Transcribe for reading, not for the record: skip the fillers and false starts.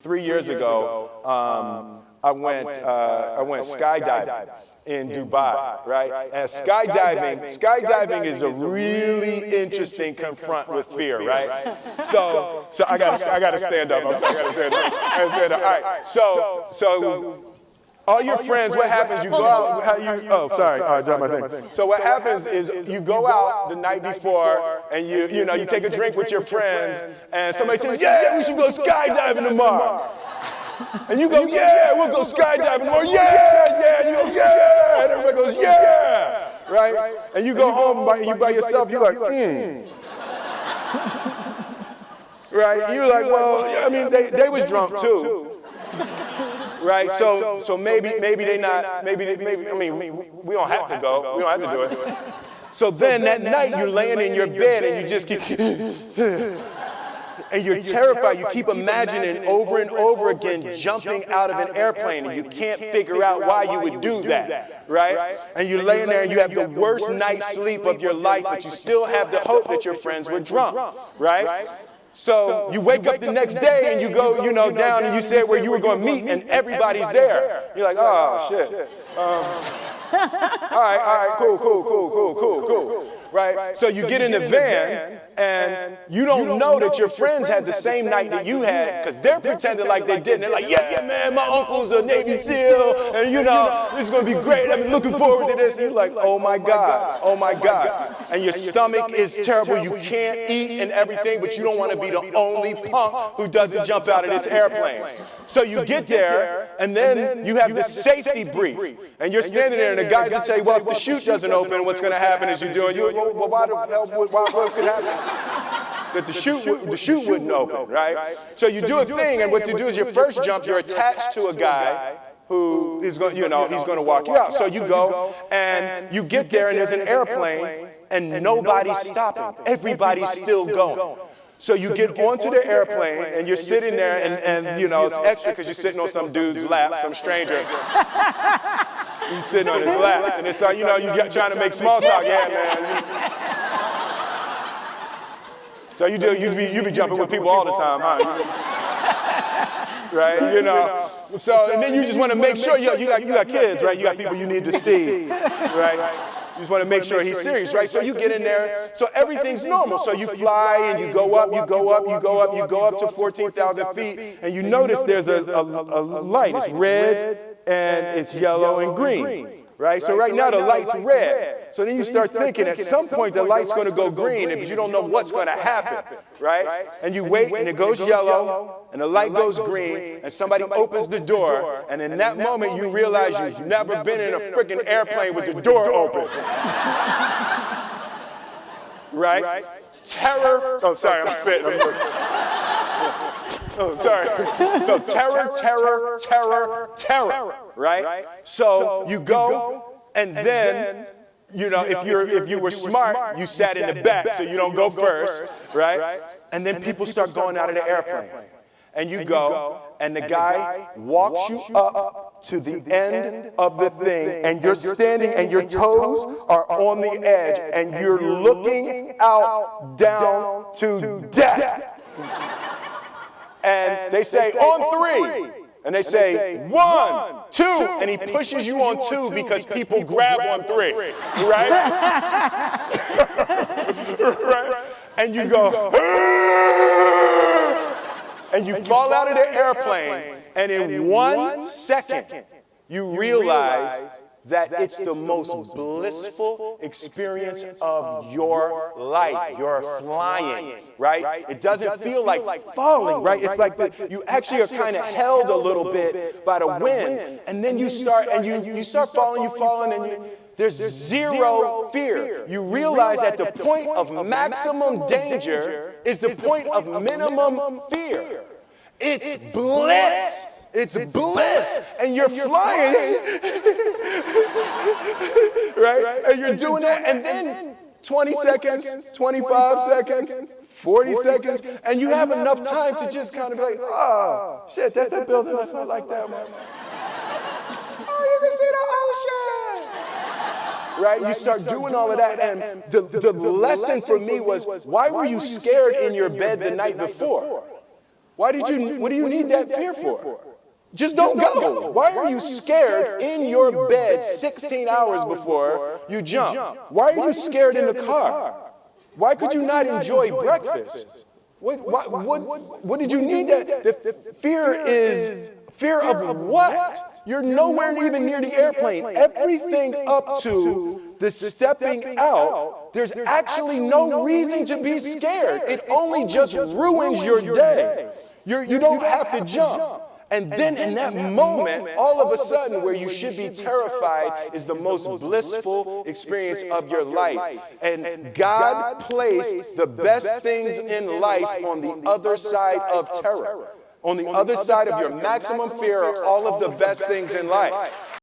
3 years ago, I went skydiving in Dubai, right? And skydiving is a really interesting confront with fear, right? So I gotta stand up. I'm sorry, I gotta stand up. All right. So all your friends, what happens? You go out. Oh, sorry. I dropped my thing. So what happens is you go out the night before, and you take a drink with your friends, and somebody says, "Yeah, we should go skydiving tomorrow." And you go, "Yeah, we'll go skydiving tomorrow." Yeah. And you go, "Yeah." And everybody goes, "Yeah." Right? And you go home by yourself. You're like, Right? You're like, well, I mean, they was drunk too. Right, so maybe they not, I mean, we don't have to go, we don't have to do it. So then that night you're laying in your bed and you just keep, and you're terrified. You keep imagining over and over again jumping out of an airplane, and you can't figure out why you would do that, right? And you're laying there and you have the worst night's sleep of your life, but you still have the hope that your friends were drunk, right? So you wake up the next day and you go, down and you said where you were going to meet and everybody's there. You're like, oh, shit. All right, cool. Right? So you get in the van and you don't know that your friends had the same night that you had because they're pretending like they didn't. They're like, yeah, man, my uncle's a Navy SEAL and this is going to be great. I've been looking forward to this. And you're like, oh my God. And your stomach is terrible. You can't eat and everything, but you don't want to be the only punk who doesn't jump out of this airplane. So you get there and then you have this safety brief and you're standing there and the guys will tell you, well, if the chute doesn't open, what's going to happen is you're doing, well, why the hell, what could happen? That the chute wouldn't open, right? So you do a thing, and what you do is your first jump, you're attached to a guy who is going, he's going to walk you out. So you go, and you get there, and there's an airplane, and nobody's stopping. Everybody's still going. So you get onto the airplane, and you're sitting there, and it's extra because you're sitting on some dude's lap, some stranger. He's sitting on his lap, and it's like, you're trying to make small talk. Yeah, man. So you be jumping with people all the time, huh? Right? So, and then you just want to make sure, you got kids, right? You got people you need to see, right? You just want to make sure he's serious, right? So you get in there, so everything's normal. So you fly and you go up to 14,000 feet, and you notice there's a light. It's red and it's yellow and green, right? So right now the light's red. So then you start thinking at some point the light's going to go green because you don't know what's going to happen, right? And you wait and it goes yellow and the light goes green and somebody opens the door, and in that moment you realize you've never been in a freaking airplane with the door open. Right? Terror. Oh, sorry, I'm spitting. Oh, sorry. No, terror, right? So you go, and then, if you were smart, you sat in the back, so you don't go first, right? And then people start going out of the airplane. And you go, and the guy walks you up to the end of the thing, and you're standing, and your toes are on the edge, and you're looking out down to death. And they say, on 3. And they say, 1, 2. And he pushes you on 2 because people grab on 3. Right? Right? And you go, and you fall out of the airplane. And in 1 second, you realize that it's the most blissful experience of your life. You're flying, right? It doesn't feel like falling, right? It's like you actually are kind of held a little bit by the wind, and then you start falling, and there's zero fear. You realize that the point of maximum danger is the point of minimum fear. It's bliss. It's bliss, and you're flying, right? And you're doing that, and then 20 seconds, 25 seconds, 40 seconds, and you have enough time to just kind of be like, oh, shit, that's that building that's not like that, man. Oh, you can see the ocean. Right? You start doing all of that, and the lesson for me was, why were you scared in your bed the night before? What do you need that fear for? Just don't go. Why are you scared in your bed 16 hours before you jump? Why are you scared in the car? Why could you not enjoy breakfast? What did you need that? The fear is fear of what? You're nowhere even near the airplane. Everything up to the stepping out, there's actually no reason to be scared. It only just ruins your day. You don't have to jump. And then in that moment, all of a sudden, where you should be terrified is the most blissful experience of your life. And God placed the best things in life on the other side of terror. On the other side of your maximum fear are all of the best things in life.